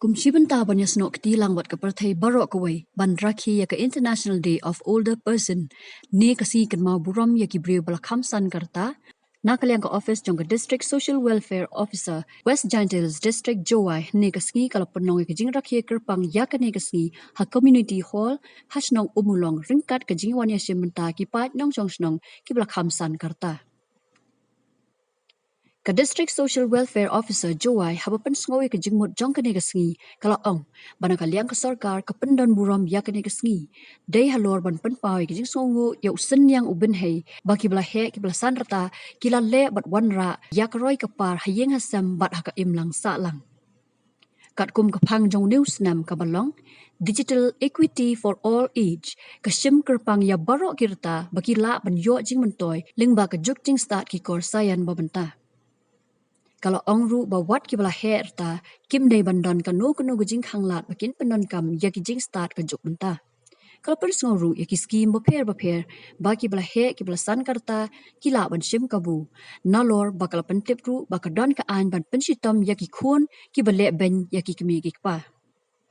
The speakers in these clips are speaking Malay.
Kumshibanta banyas no ktilang wat kaparthai barok kawai ban rakhi ya ka International Day of Older Person ne kasi kan mau buram ya ki breu balakham san karta nakaliang ka office jong ka District Social Welfare Officer West Giant Hills District Jowai ne kasi kalapannong ka jing rakhi kerpang ya ka ne kasi ha community hall hasnong umulong ringkat ka jingwan ya shimanta ki pat nong jongsnong ki balakham san karta. Ka District Social Welfare Officer Jowai habapan sengawi ke jengmut jong kene kesengi kalau ong bana kaliang ke sarkar ke pendon buram ya kene kesengi dai halor ban penpawai ke jeng songo ya usen yang uben hei baki belah he ki belah sanrata kila le bat wanra ya keroi kepar hayeng hasam bat haka imlang salang kat kum kepang jong news nam kabalong Digital Equity for All Age kasim kerpang ya barok kirta baki la ban yo jing mentoy lingba ke juk jingstad ki kor sayan babenta. Kalau ongru bawat ki belah her ta kim dei bandon kanu jingkhanglad makin pyndonkam ya ki jingstad ke juk benta. Kalau persngoru ya ki skim baper baki belah he ki belah san karta kila ban sim kabu nalor bakal pentip ru bakadon ka an ban pensitom ya ki khun ki bele ben ya ki kemi ki pa.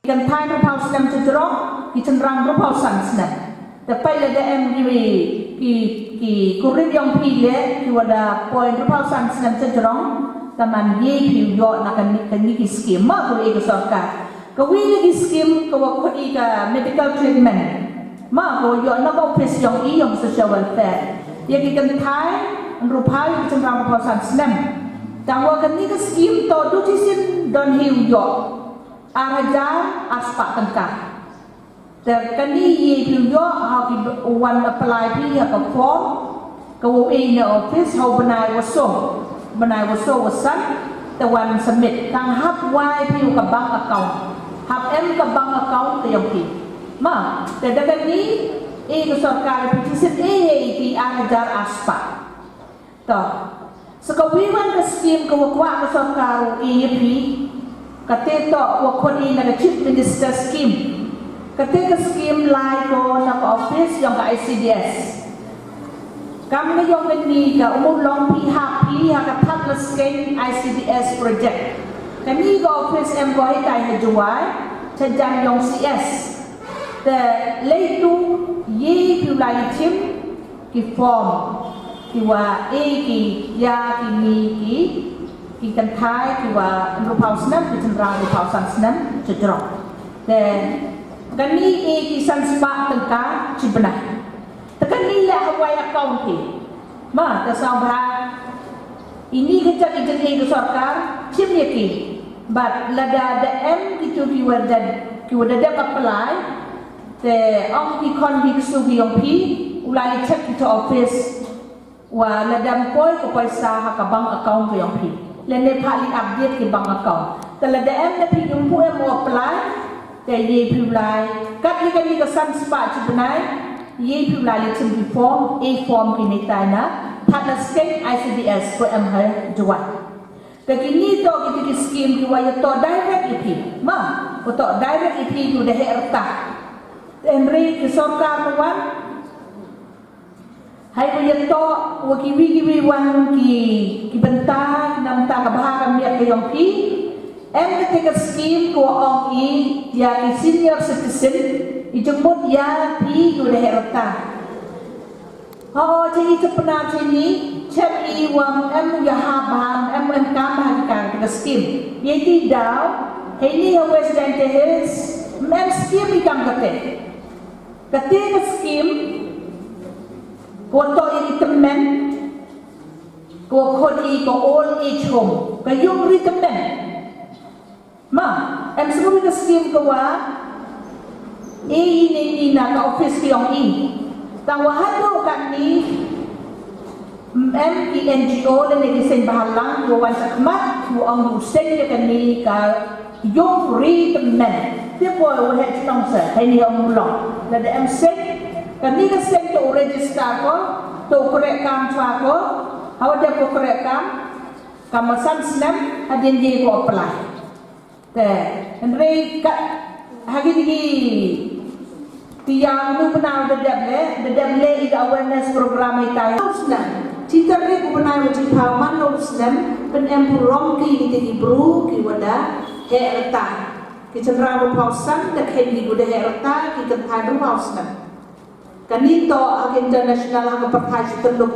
Kan thai pro paus nam chu drong ki chenrang pro paus san snap. Tapi le em ki kurit yang pi le ki wada point pro paus san snap chu drong taman ye piu yo na kan ni ki skim ma ko e ko sarkar ko wi ni ki skim ko wa ko ka medical treatment ma ko yo na ko office yang i yang social welfare ye ki kan thai ru phai ki chenrang pro paus san snap tang wa kan ni ki skim to du ti sin don hiu yo arajar aspa tangkaแต่กันนี่ยี่พิวย่อเขาที่วันอพลายพี่เขาฟ้องเขาเองในออฟฟิศเขาบรรณายวส่งบรรณายวส่งวัสันแต่วันสมิธทางฮับไว้พิวกับบังอเกาฮับเอ็มกับบังอเกาแต่ยังพี่มาแต่ดังนี้เอกสารการพิจิตรที่อาณาจักรอาสปะต่อสกวิวันกับสกีมกับว่ากับสารการพี่กับเตต่อว่าคนนี้นักชิปมินิสเตอร์สกีมketika skim lai ko nak office yang ke ICDS kami yang ini ke umum long pihak ke thak skim ICDS project kami ke office em ko hitai na juai cajang yang CS the leitu ye pi lai tim ki form ki wa e ki ya ki ni ki kan thai ki wa ru pau snam ki chenrang ru pau san snam cedrok then kami ki sanspa tengka cibna tekan nila hawai account ki ma tasabha ini kecak ijen ke sarkar cibnya ki but lada da em ki tu ki wada da apply te ong ki konvik su ki ong pi ulai check to office wa lada poi ko paisa ha ka bank account ki ong pi lene phali update ki bank account te lada em na pi ong pu em applyแต่ยีพิวไลกัดยังมีกษัตริย์สปาจุดไหนยีพิวไลเลยชิมพิฟอร์มฟอร์มกินในใจนะทัดนัสเก็ต ICDS ก็เอ็มให้จวดแต่กินนี่ต่อกินที่สกีมที่ว่าจะต่อ direct EP มาก็ต่อ direct EP อยู่ในเหตุการณ์เอ็มรีที่สอบการเมื่อวันให้ว่าจะต่อว่ากิวิวันกิบันตานำตากับพากันเมียกับยองพีem ketika skim ko ong ya ki senior citizen ijumut ya pi ko de herta ho jadi cepena sini chem wang em ya haban em kam kan ke skim ye ti daw ini West Giant Hills em skim ikam kate ketika skim ko to ini temen ko khodi ko old age home ko yung temen ma em semua ke skim ke wa ini nak ke office ki ong tang wa hado kan ni em ki NGO le ni sen bahalang wa wan sakmat ku ong sen ye kan ni ka yung free temen te po wa het nong sa hai ni ong long la de em sen kan ni ka sen to register ko to korek kam chwa ko hawa de ko korek kam kamasan snap adin ye ko applyแต่Henry kat hari ni tiang nu penau dedap le ida awareness program itai usnan cita re ku penau di paman usnan pen em purong ki bru ki wada he reta cenderang berpausan dan kini udah herta kita tahu berpausan. Kini to international hak pertai terluk.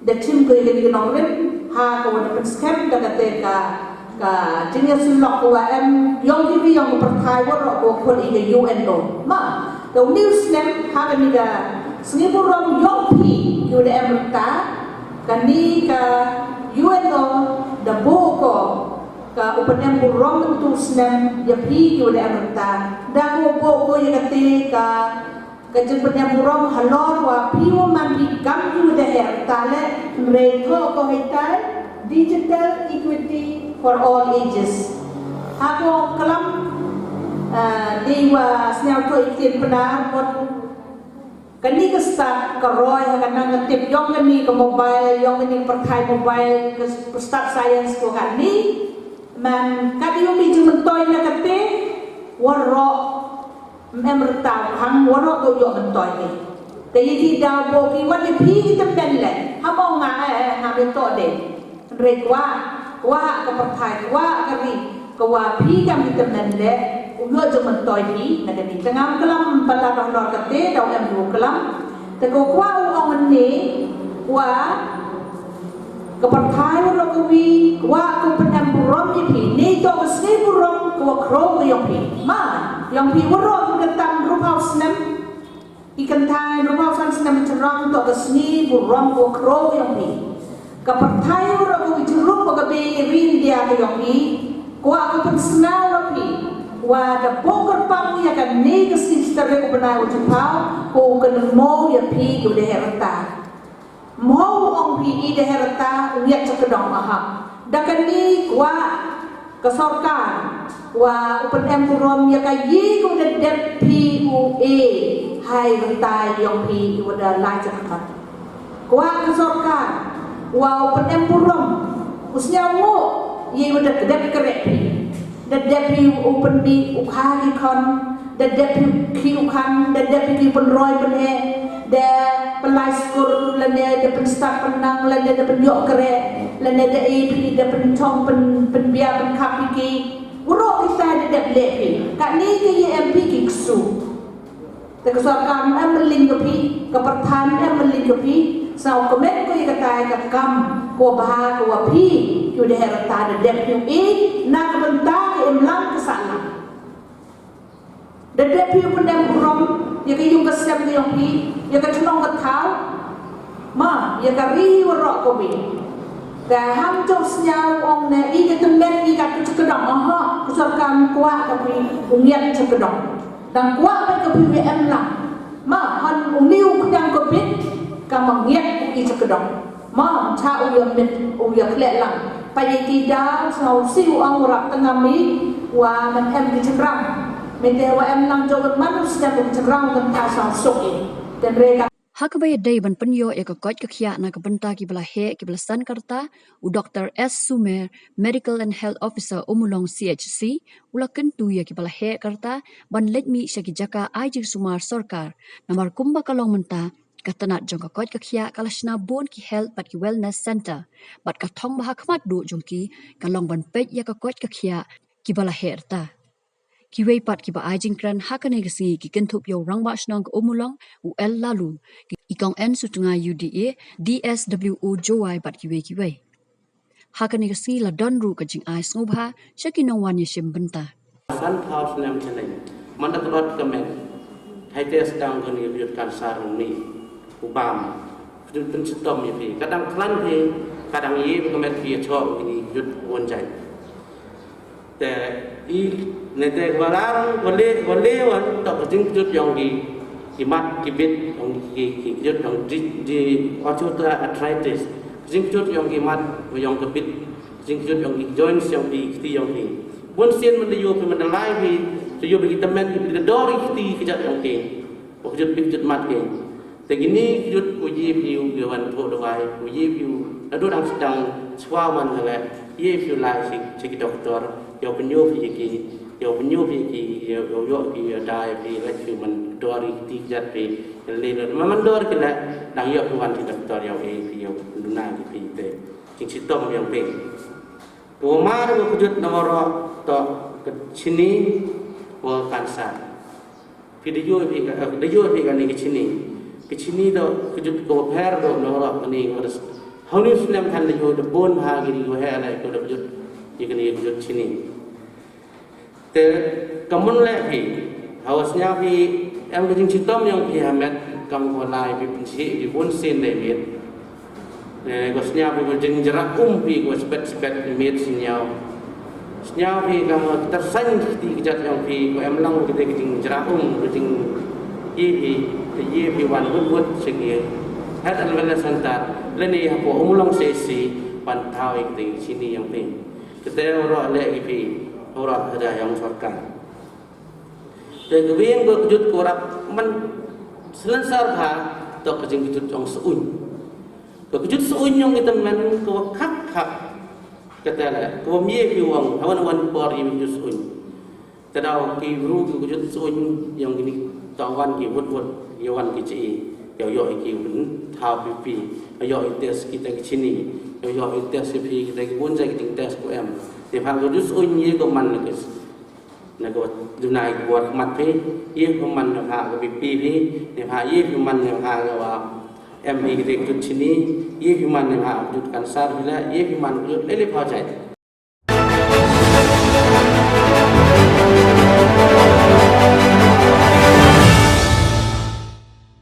Dan tim kau yang dikenalin hak kawan penskep dan kata ka jenis Shillong yang kimi yang pertai warok kau ini UN lo. Ma, the news nem hak ni ka Singapore yang pi udah herta kini ka UN lo the boko ka upanem burong tu senam ya pi udah herta. Dan boko yang kata ka upanem burong halor wa pi man pi gam udah herta le mereka ko hitai digital equity for all ages. Ako kelam dewa senau tu ikin benar pun kini ke start ke roy kadang ngetip yang kini ke mobile yang kini perkai mobile ke start science tu kini man kadi umi cuma toy nak kete warok merta hang warok tu yo mentoy ni tapi tidak boki wadi pi kita penle hamong ngai ngai to de rekwa wa ke pertai wa kari ke wa pi kam kita menle uyo cuma toy pi nak ni tengah kelam bala bahor kete dau em du kelam te ko kwa ong ni wa ke pertai wa ko wi wa ko penam burom pi ni to mesni burom ko kro yang pi ma yang pi waro ke tam rupa senam ikan thai rupa senam cerang to kesni burom ko kro yang pi ke pertai wa ko juruk ko be rin dia ke yang pi ko aku pensnau pi wa da bokor pang ya kan ni ke sister ko benai wa jupau ko ke mo ya pi ko de herta mo ong pi i de herta uyak cekedong aha dakan ni wa ke sorkan wa upen burom ya ka yi ko de PUA hai rentai yang pi ko da lai cekat wa ke sorkan wa upen burom usnya mo ye ko de kedep kerek pi the deputy open di ukhagi kon the deputy ki ukhan the deputy penroy pene the pelai skor lene the penstak penang lene the penyok kere lene the AP the pencong penbia penkapiki urok kita the deputy kat ni ke MP ki ksu te kesuakan meling ke ke perthan meling ke sau komen ko ikatai ka kam ko bah ko pi ku de herta de deputy na benta ke emlang kesana de deputy pendem rom ya ke yung kesem ke yung pi ya ke cunong ke thau ma ya ka ri waro ko bi da ham chok snyau ong ne I ke temen I ka tu kedong aha kesuakan kuat ka pi ungiat cekedong dan kuat ba ke pi emlang ma han uniu kudang ko bit kamang ngiat I cekedong ma cha uyam mit uyam lelang pai tidak sau siu ang rak tengami wa man em di cenrang mete wa em lang jogan manusia di cenrang kan ta sau sok I dan mereka Hakabaya day ban penyo ya ka koj ka khia na ka benta ki bala he ki bala san karta u Dr. S. Sumer Medical and Health Officer Umulong CHC ula kentu ya ki bala he karta ban letmi syaki jaka ajik sumar sarkar namar kumba kalong menta katanat jong ka koj ka khia kalashna bon ki health pat ki wellness center bat ka thong bah khmat do jong ki kalong ban pej ya ka koj ka khia ki bala he ta ki wei pat ki ba ajing kran hakane gasi ki kentup yo rangba shnang ko Umulong u el lalu ikong en sutunga UDA DSWO joai bat ki wei hakane gasi la don ru ka jing ai snobha shakinong wan yeshim benta San house nam chane mandat lot kamen hai tes dang kan yut kan sarung ni ubam pen sitom ye kadang klan he kadang ye kamen pi cho ini yut won jai te I nete walang wale wan to jing yut yong ki mat ki bit yong ki yut yong di osteoarthritis jing yut yong ki mat yong ki bit jing yut yong ki joints yong ki yong ki Pun sian mendiyo pemendelai bi tujuh bagi teman kita dori kita kejat yang tin, kejut kejut mat ke. Tegini kejut uji view gawan tu doai uji view. Lalu orang sedang suaman sangat. Ye view lai si doktor, yo penyu ki, yo penyu ki, yo ki dai bi lek view man dori kita kejat bi. Lalu man dori kita dang yo kawan si doktor yo yo duna ki te. Cing sitom yang peng. Pumar ko kujut nomor to sini wa kansa video video kan ni sini do kejut ko per do no ro ni harus harus lam kan yo de bon ha gi ko he ala ko de kejut ni kejut sini te kamun le pi harusnya pi em ko jing chitom yang pi hamet kam ko lai pi pinsi pi bon sin de mit ne ko snya pi ko jing jerak pi ko spet mit sinyau snya pi kam tersan di kejat yang pi ko em lang kita jing jerak jing ye pi wan wut singi hat al wala santat leni hapo umulong sesi pantau ikti sini yang pi kita ora le pi ora ada yang sarkan dan kemudian kejut korak man selensar ha to kejing kejut yang seun kejut seun yang kita man ko khak kata la ko mie pi wang awan por yang kejut seun tadau ki ru kejut seun yang gini tawan ki wut yawan ki ci yo ki bin thau pi yo tes kita ke sini yo tes pi kita ki bun jai ki tes ko em te phang kejut seun ye ko man ke na ko dunai buat mat pe ye ko man ha ko pi ne ha ye ko man ha ga wa em hi ke sini ye ko man ha jut kan sar bila ye ko man le le pha jai